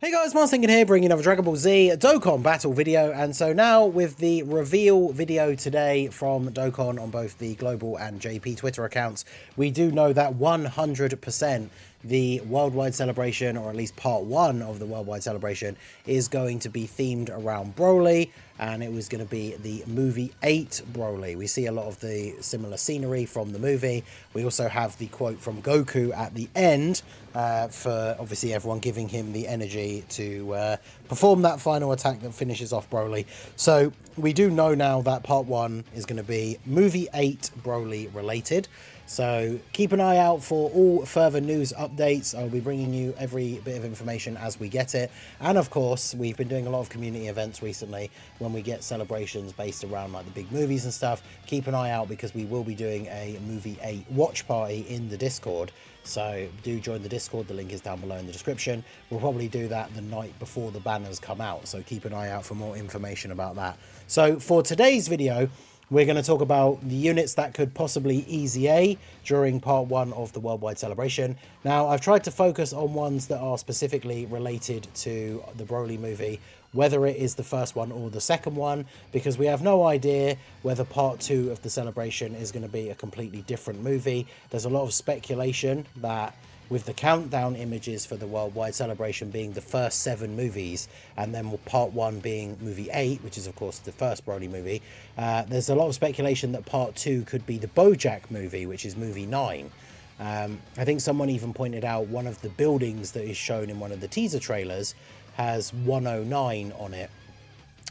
Hey guys, Marstinkin here, bringing another Dragon Ball Z Dokkan battle video. And so now with the reveal video today from Dokkan on both the Global and JP Twitter accounts, we do know that 100% the worldwide celebration, or at least part one of the worldwide celebration, is going to be themed around Broly, and it was going to be the movie 8 Broly. We see a lot of the similar scenery from the movie. We also have the quote from Goku at the end, for obviously everyone giving him the energy to perform that final attack that finishes off Broly. So we do know now that part one is going to be movie 8 Broly related. So keep an eye out for all further news updates. I'll be bringing you every bit of information as we get it. And of course, we've been doing a lot of community events recently when we get celebrations based around like the big movies and stuff. Keep an eye out because we will be doing a movie 8 watch party in the Discord. So do join the Discord. The link is down below in the description. We'll probably do that the night before the banners come out. So keep an eye out for more information about that. So for today's video, we're going to talk about the units that could possibly EZA during part one of the worldwide celebration. Now, I've tried to focus on ones that are specifically related to the Broly movie, whether it is the first one or the second one, because we have no idea whether part two of the celebration is going to be a completely different movie. There's a lot of speculation that with the countdown images for the worldwide celebration being the first 7 movies, and then part 1 being movie 8, which is of course the first Broly movie, there's a lot of speculation that part 2 could be the Bojack movie, which is movie 9. I think someone even pointed out one of the buildings that is shown in one of the teaser trailers has 109 on it,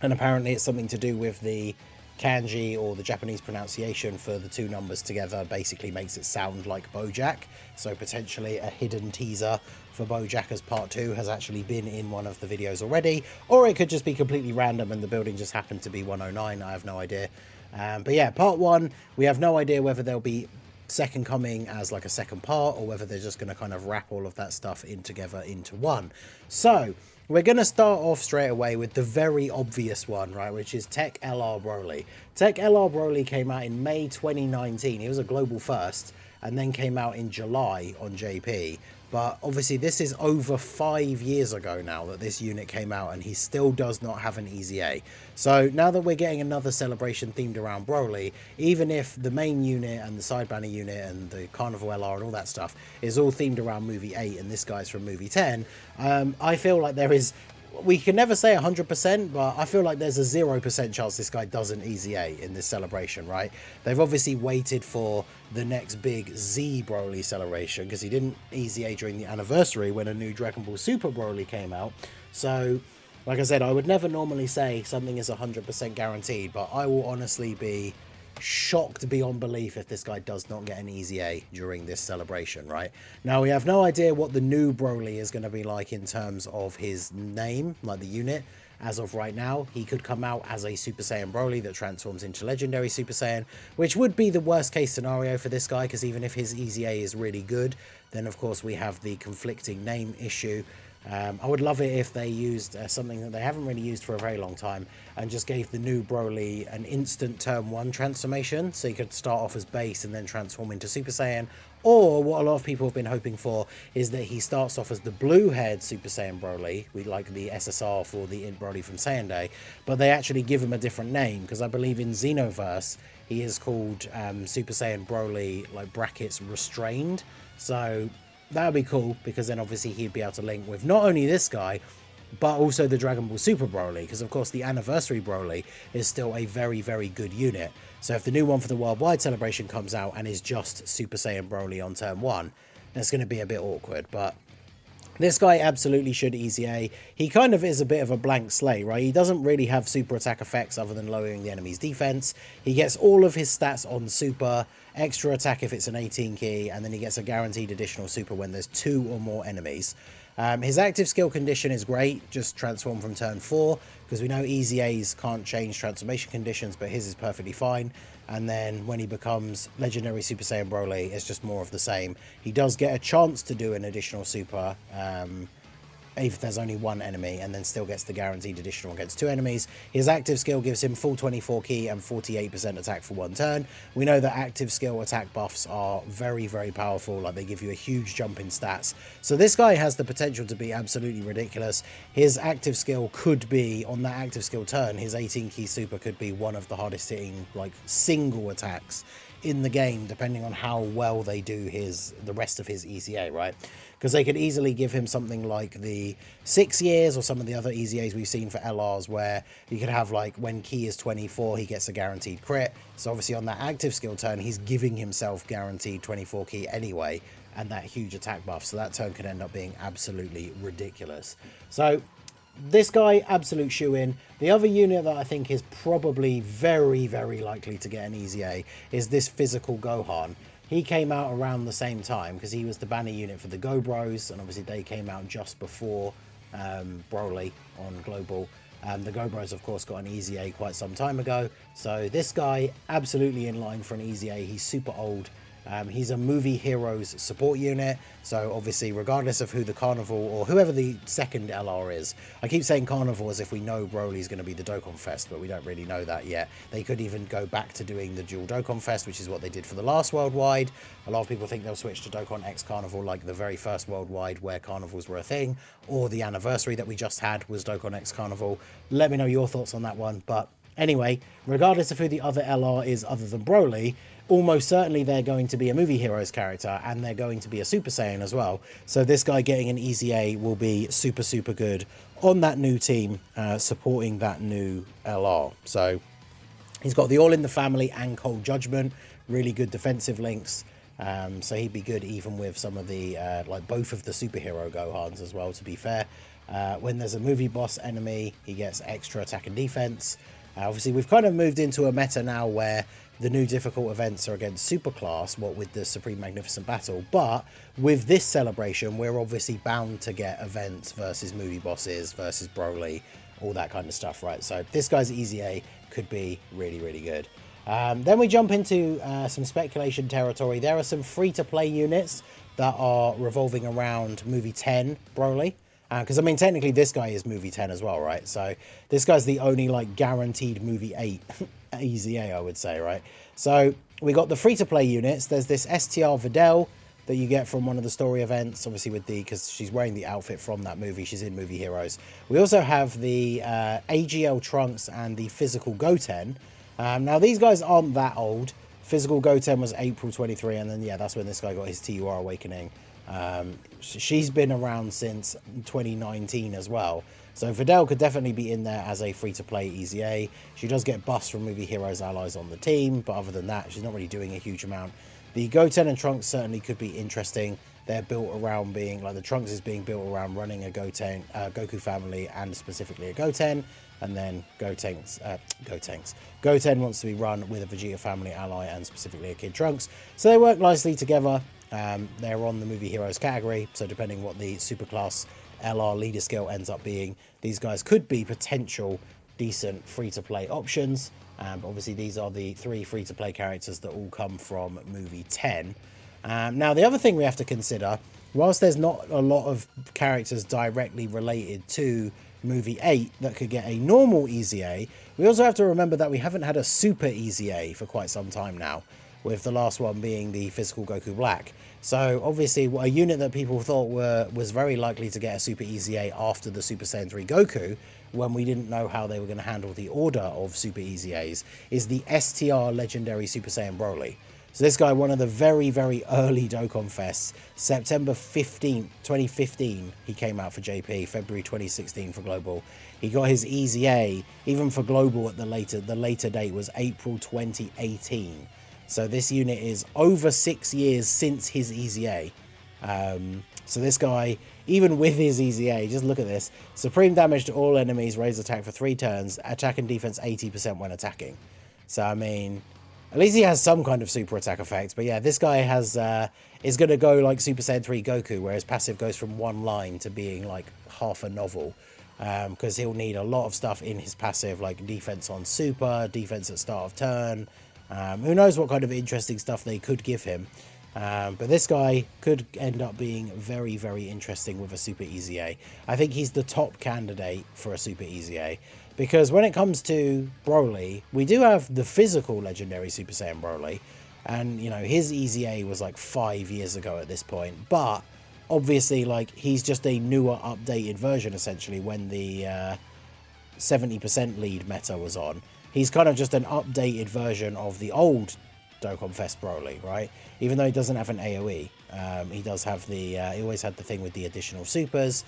and apparently it's something to do with the kanji, or the Japanese pronunciation for the two numbers together basically makes it sound like Bojack. So potentially a hidden teaser for Bojack as part 2 has actually been in one of the videos already, or it could just be completely random and the building just happened to be 109. I have no idea. But yeah, part 1, we have no idea whether there'll be second coming as like a second part, or whether they're just going to kind of wrap all of that stuff in together into one. So we're going to start off straight away with the very obvious one, right, which is TEQ LR Broly. TEQ LR Broly came out in May 2019. It was a global first, and then came out in July on JP. But obviously this is over 5 years ago now that this unit came out, and he still does not have an EZA. So now that we're getting another celebration themed around Broly, even if the main unit and the side banner unit and the Carnival LR and all that stuff is all themed around movie 8 and this guy's from movie 10, I feel like there is, we can never say 100%, but I feel like there's a 0% chance this guy doesn't EZA in this celebration, right? They've obviously waited for the next big Z Broly celebration, because he didn't EZA during the anniversary when a new Dragon Ball Super Broly came out. So, like I said, I would never normally say something is 100% guaranteed, but I will honestly be shocked beyond belief if this guy does not get an EZA during this celebration, right? Now, we have no idea what the new Broly is going to be like in terms of his name, like the unit. As of right now, he could come out as a Super Saiyan Broly that transforms into Legendary Super Saiyan, which would be the worst case scenario for this guy, because even if his EZA is really good, then of course we have the conflicting name issue. I would love it if they used something that they haven't really used for a very long time, and just gave the new Broly an instant turn 1 transformation, so he could start off as base and then transform into Super Saiyan. Or what a lot of people have been hoping for is that he starts off as the blue-haired Super Saiyan Broly, we like the SSR for the INT Broly from Saiyan Day, but they actually give him a different name, because I believe in Xenoverse he is called Super Saiyan Broly, like brackets, restrained. So that would be cool, because then obviously he'd be able to link with not only this guy, but also the Dragon Ball Super Broly, because of course the Anniversary Broly is still a very, very good unit. So if the new one for the worldwide celebration comes out and is just Super Saiyan Broly on turn 1, that's going to be a bit awkward. But this guy absolutely should EZA. He kind of is a bit of a blank slate, right? He doesn't really have super attack effects other than lowering the enemy's defense. He gets all of his stats on super, extra attack if it's an 18 key, and then he gets a guaranteed additional super when there's 2 or more enemies. His active skill condition is great, just transform from turn 4, because we know EZAs can't change transformation conditions, but his is perfectly fine. And then when he becomes Legendary Super Saiyan Broly, it's just more of the same. He does get a chance to do an additional super if there's only one enemy, and then still gets the guaranteed additional against 2 enemies. His active skill gives him full 24 ki and 48% attack for 1 turn. We know that active skill attack buffs are very, very powerful. Like, they give you a huge jump in stats. So this guy has the potential to be absolutely ridiculous. His active skill could be, on that active skill turn, his 18 ki super could be one of the hardest hitting, like, single attacks in the game, depending on how well they do the rest of his EZA, right? Because they could easily give him something like the 6 years or some of the other EZAs we've seen for LRs, where you could have, like, when ki is 24, he gets a guaranteed crit. So obviously on that active skill turn, he's giving himself guaranteed 24 ki anyway, and that huge attack buff. So that turn could end up being absolutely ridiculous. So this guy, absolute shoe-in. The other unit that I think is probably very, very likely to get an EZA is this physical Gohan. He came out around the same time because he was the banner unit for the Go Bros, and obviously they came out just before Broly on Global. The Go Bros, of course, got an EZA quite some time ago. So this guy, absolutely in line for an EZA. He's super old. He's a Movie Heroes support unit, so obviously regardless of who the Carnival or whoever the second LR is, I keep saying Carnival as if we know Broly's going to be the Dokkan Fest, but we don't really know that yet. They could even go back to doing the dual Dokkan Fest, which is what they did for the last Worldwide. A lot of people think they'll switch to Dokkan X Carnival like the very first Worldwide where Carnivals were a thing, or the anniversary that we just had was Dokkan X Carnival. Let me know your thoughts on that one, but anyway, regardless of who the other LR is other than Broly, almost certainly they're going to be a Movie Heroes character, and they're going to be a Super Saiyan as well. So this guy getting an EZA will be super, super good on that new team, supporting that new LR. So he's got the All in the Family and Cold Judgment, really good defensive links. So he'd be good even with some of the, like both of the superhero Gohans as well, to be fair. When there's a movie boss enemy, he gets extra attack and defense. Obviously, we've kind of moved into a meta now where the new difficult events are against Superclass, what with the Supreme Magnificent Battle. But with this celebration, we're obviously bound to get events versus movie bosses versus Broly, all that kind of stuff, right? So this guy's EZA could be really, really good. Then we jump into some speculation territory. There are some free-to-play units that are revolving around Movie 10 Broly. Because, I mean, technically this guy is Movie 10 as well, right? So this guy's the only, like, guaranteed Movie 8 EZA, I would say, right? So we got the free-to-play units. There's this STR Videl that you get from one of the story events, obviously with because she's wearing the outfit from that movie. She's in Movie Heroes. We also have the AGL Trunks and the Physical Goten. Now, these guys aren't that old. Physical Goten was April 23, and then, yeah, that's when this guy got his TUR Awakening. She's been around since 2019 as well, so Videl could definitely be in there as a free-to-play EZA. She does get buffs from Movie Heroes allies on the team, but other than that, she's not really doing a huge amount. The Goten and Trunks certainly could be interesting. They're built around being, like, the Trunks is being built around running a Goku family, and specifically a Goten, and then Goten wants to be run with a Vegeta family ally and specifically a Kid Trunks, so they work nicely together. They're on the Movie Heroes category, so depending what the Superclass LR leader skill ends up being, these guys could be potential decent free-to-play options. But obviously these are the 3 free-to-play characters that all come from Movie 10. Now, the other thing we have to consider, whilst there's not a lot of characters directly related to Movie 8 that could get a normal EZA, we also have to remember that we haven't had a Super EZA for quite some time now, with the last one being the Physical Goku Black. So obviously a unit that people thought was very likely to get a Super EZA after the Super Saiyan 3 Goku, when we didn't know how they were going to handle the order of Super EZAs, is the STR Legendary Super Saiyan Broly. So this guy, one of the very, very early Dokkan Fests, September 15th, 2015, he came out for JP, February 2016 for Global. He got his EZA, even for Global at the later date was April 2018. So this unit is over 6 years since his EZA. So this guy, even with his EZA, just look at this. Supreme damage to all enemies, raise attack for 3 turns, attack and defense 80% when attacking. So, I mean, at least he has some kind of super attack effect. But yeah, this guy has is going to go like Super Saiyan 3 Goku, where his passive goes from 1 line to being like half a novel. Because he'll need a lot of stuff in his passive, like defense on super, defense at start of turn. Who knows what kind of interesting stuff they could give him. But this guy could end up being very, very interesting with a Super EZA. I think he's the top candidate for a Super EZA. Because when it comes to Broly, we do have the physical legendary Super Saiyan Broly. And, you know, his EZA was like 5 years ago at this point. But obviously, like, he's just a newer, updated version, essentially, when the 70% lead meta was on. He's kind of just an updated version of the old Dokkan Fest Broly, right? Even though he doesn't have an AoE, he does have the, he always had the thing with the additional supers.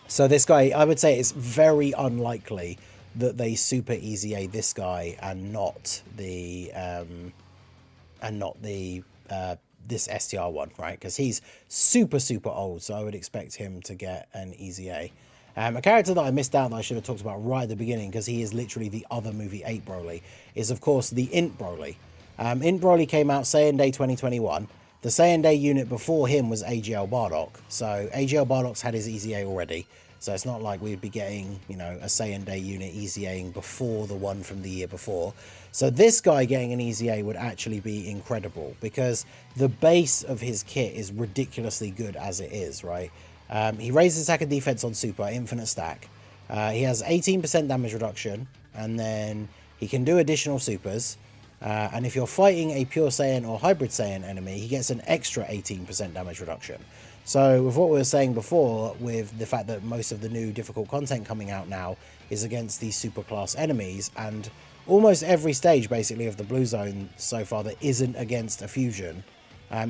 So this guy, I would say it's very unlikely that they Super EZA this guy and not the, this STR one, right? Because he's super, super old, so I would expect him to get an EZA. A character that I missed out that I should have talked about right at the beginning, because he is literally the other movie 8 Broly, is of course the INT Broly. INT Broly came out Saiyan Day 2021. The Saiyan Day unit before him was AGL Bardock. So AGL Bardock's had his EZA already. So it's not like we'd be getting, you know, a Saiyan Day unit EZAing before the one from the year before. So this guy getting an EZA would actually be incredible, because the base of his kit is ridiculously good as it is, right? He raises attack and defense on super, infinite stack. He has 18% damage reduction, and then he can do additional supers. And if you're fighting a Pure Saiyan or Hybrid Saiyan enemy, he gets an extra 18% damage reduction. So with what we were saying before, with the fact that most of the new difficult content coming out now is against these super class enemies, and almost every stage basically of the Blue Zone so far that isn't against a fusion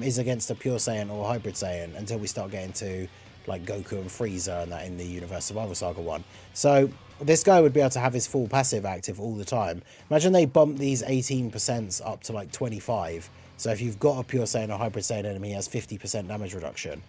is against a Pure Saiyan or Hybrid Saiyan, until we start getting to like Goku and Frieza and that in the Universe Survival Saga one. So this guy would be able to have his full passive active all the time. Imagine they bump these 18% up to like 25. So if you've got a Pure Saiyan or Hybrid Saiyan enemy, he has 50% damage reduction.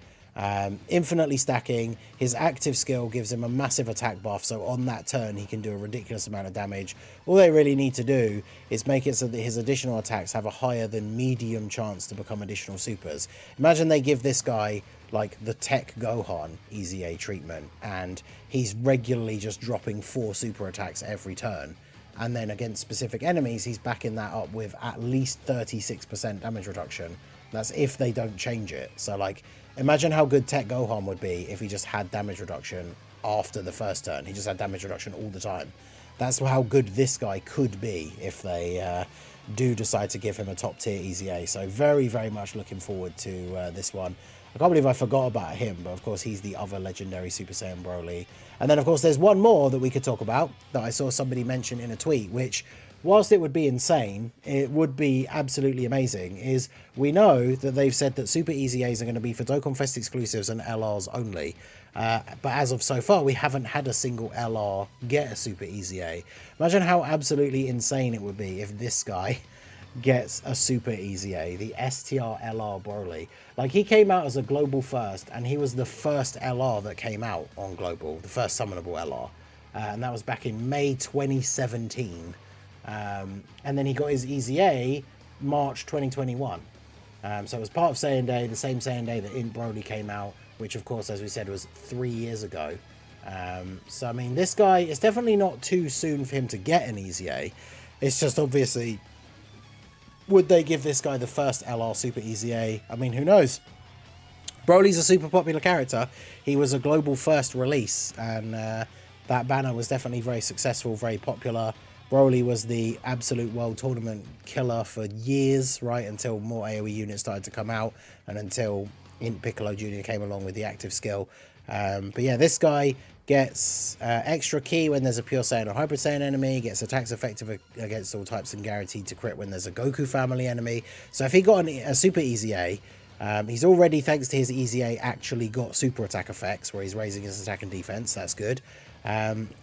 Infinitely stacking. His active skill gives him a massive attack buff, so on that turn he can do a ridiculous amount of damage. All they really need to do is make it so that his additional attacks have a higher than medium chance to become additional supers. Imagine they give this guy like the TEQ Gohan EZA treatment, and he's regularly just dropping 4 super attacks every turn. And then against specific enemies, he's backing that up with at least 36% damage reduction. That's if they don't change it. So like, imagine how good TEQ Gohan would be if he just had damage reduction after the first turn. He just had damage reduction all the time. That's how good this guy could be if they do decide to give him a top tier EZA. So very, very much looking forward to this one. I can't believe I forgot about him, but of course he's the other legendary Super Saiyan Broly. And then of course there's one more that we could talk about that I saw somebody mention in a tweet, which, whilst it would be insane, it would be absolutely amazing, is we know that they've said that Super EZAs are going to be for Dokkan Fest exclusives and LRs only. But as of so far, we haven't had a single LR get a Super EZA. Imagine how absolutely insane it would be if this guy gets a Super EZA, the STR LR Broly. Like, he came out as a global first, and he was the first LR that came out on global, the first summonable LR. And that was back in May 2017. And then he got his EZA March 2021. So it was part of Saiyan Day, the same Saiyan Day that INT Broly came out, which of course, as we said, was 3 years ago. So I mean, this guy, it's definitely not too soon for him to get an EZA. It's just obviously, would they give this guy the first LR Super EZA? I mean, who knows? Broly's a super popular character. He was a global first release, and that banner was definitely very successful, very popular. Broly was the absolute world tournament killer for years, right, until more AoE units started to come out, and until INT Piccolo Jr. came along with the active skill. But yeah, this guy gets extra ki when there's a Pure Saiyan or Hybrid Saiyan enemy, gets attacks effective against all types and guaranteed to crit when there's a Goku family enemy. So if he got a Super EZA, he's already, thanks to his EZA, actually got super attack effects where he's raising his attack and defense. That's good.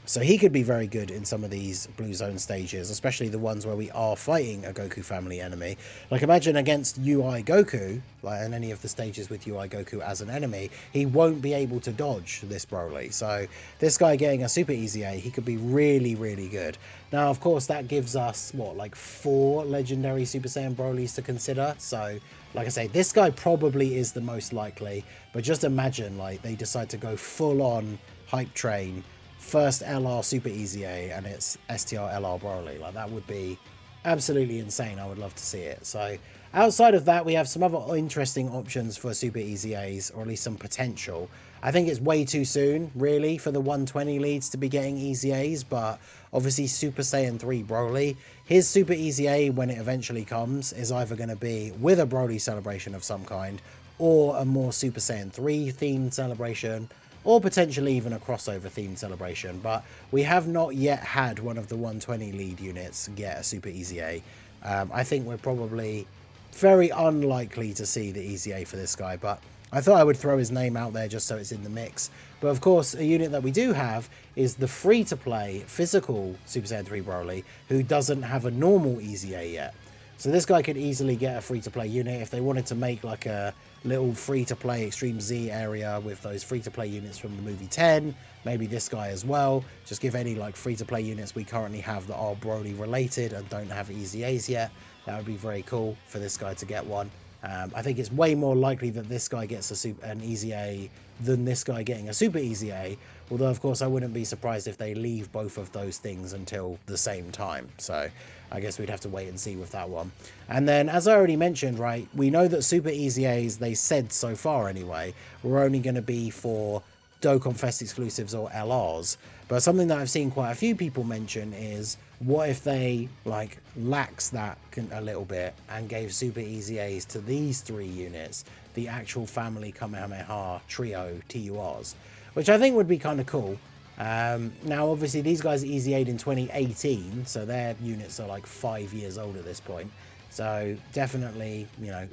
So he could be very good in some of these Blue Zone stages, especially the ones where we are fighting a Goku family enemy. Like, imagine against UI Goku, like in any of the stages with UI Goku as an enemy, he won't be able to dodge this Broly. So this guy getting a Super EZA, he could be really, really good. Now, of course, that gives us, what, like 4 legendary Super Saiyan Brolys to consider. So, like I say, this guy probably is the most likely, but just imagine, like, they decide to go full on hype train, first LR Super EZA, and it's STR LR Broly. Like, that would be absolutely insane. I would love to see it. So Outside of that, we have some other interesting options for Super EZAs, or at least some potential. I think it's way too soon, really, for the 120 leads to be getting EZAs, but obviously Super Saiyan 3 Broly, his Super EZA, when it eventually comes, is either going to be with a Broly celebration of some kind, or a more Super Saiyan 3 themed celebration, or potentially even a crossover themed celebration. But we have not yet had one of the 120 lead units get a Super EZA. I think we're probably very unlikely to see the EZA for this guy, but I thought I would throw his name out there just so it's in the mix. But of course, a unit that we do have is the free-to-play physical Super Saiyan 3 Broly, who doesn't have a normal EZA yet. So this guy could easily get a free-to-play unit if they wanted to make like a little free-to-play Extreme Z area with those free-to-play units from the movie 10. Maybe this guy as well. Just give any like free-to-play units we currently have that are Broly related and don't have EZAs yet. That would be very cool for this guy to get one. I think it's way more likely that this guy gets an EZA than this guy getting a Super EZA. Although, of course, I wouldn't be surprised if they leave both of those things until the same time. So I guess we'd have to wait and see with that one. And then, as I already mentioned, right, we know that Super EZAs, they said so far anyway, were only going to be for Dokkan Fest exclusives or LRs. But something that I've seen quite a few people mention is, what if they like lax that a little bit and gave Super EZAs to these 3 units, the actual family Kamehameha trio TURs, which I think would be kind of cool. Now obviously these guys EZA'd in 2018, so their units are like 5 years old at this point, so definitely, you know,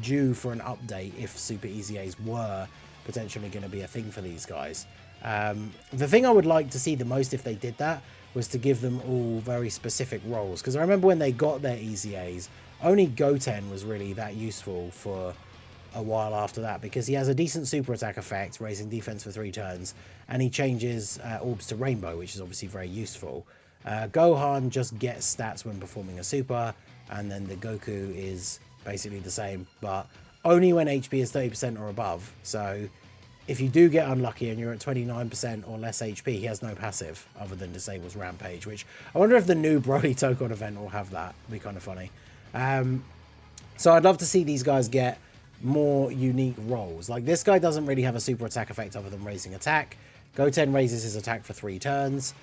due for an update if Super EZAs were potentially going to be a thing for these guys. The thing I would like to see the most if they did that was to give them all very specific roles, because I remember when they got their EZAs, only Goten was really that useful for a while after that, because he has a decent super attack effect, raising defense for 3 turns, and he changes orbs to rainbow, which is obviously very useful. Gohan just gets stats when performing a super, and then the Goku is basically the same, but only when HP is 30% or above. So if you do get unlucky and you're at 29% or less HP, he has no passive other than disables Rampage, which I wonder if the new Broly Dokkan event will have that. It'd be kind of funny. So I'd love to see these guys get more unique roles. Like this guy doesn't really have a super attack effect other than raising attack. Goten raises his attack for 3 turns.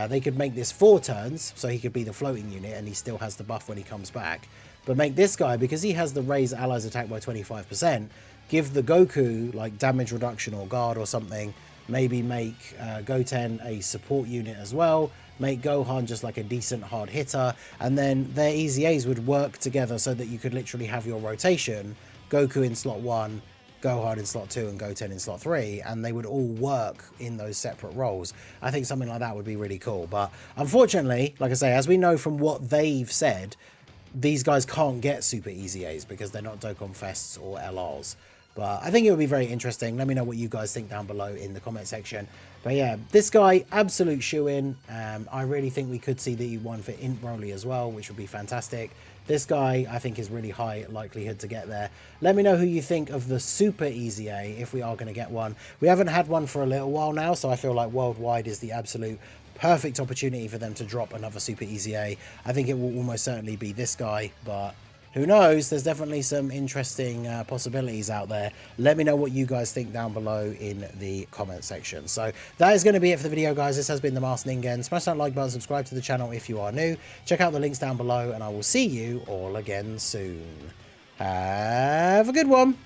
They could make this 4 turns, so he could be the floating unit and he still has the buff when he comes back. But make this guy, because he has the raise allies attack by 25%, give the Goku like damage reduction or guard or something. Maybe make Goten a support unit as well. Make Gohan just like a decent hard hitter. And then their EZAs would work together so that you could literally have your rotation. Goku in slot 1, Gohan in slot 2, and Goten in slot 3. And they would all work in those separate roles. I think something like that would be really cool. But unfortunately, like I say, as we know from what they've said, these guys can't get Super EZAs because they're not Dokkan Fests or LRs. But I think it would be very interesting. Let me know what you guys think down below in the comment section. But yeah, this guy, absolute shoe-in. I really think we could see the one for INT Broly as well, which would be fantastic. This guy, I think, is really high likelihood to get there. Let me know who you think of the Super EZA, if we are going to get one. We haven't had one for a little while now, so I feel like worldwide is the absolute perfect opportunity for them to drop another Super EZA. I think it will almost certainly be this guy, but who knows? There's definitely some interesting possibilities out there. Let me know what you guys think down below in the comment section. So that is going to be it for the video, guys. This has been the Masked Ningen. Smash that like button, subscribe to the channel if you are new. Check out the links down below, and I will see you all again soon. Have a good one.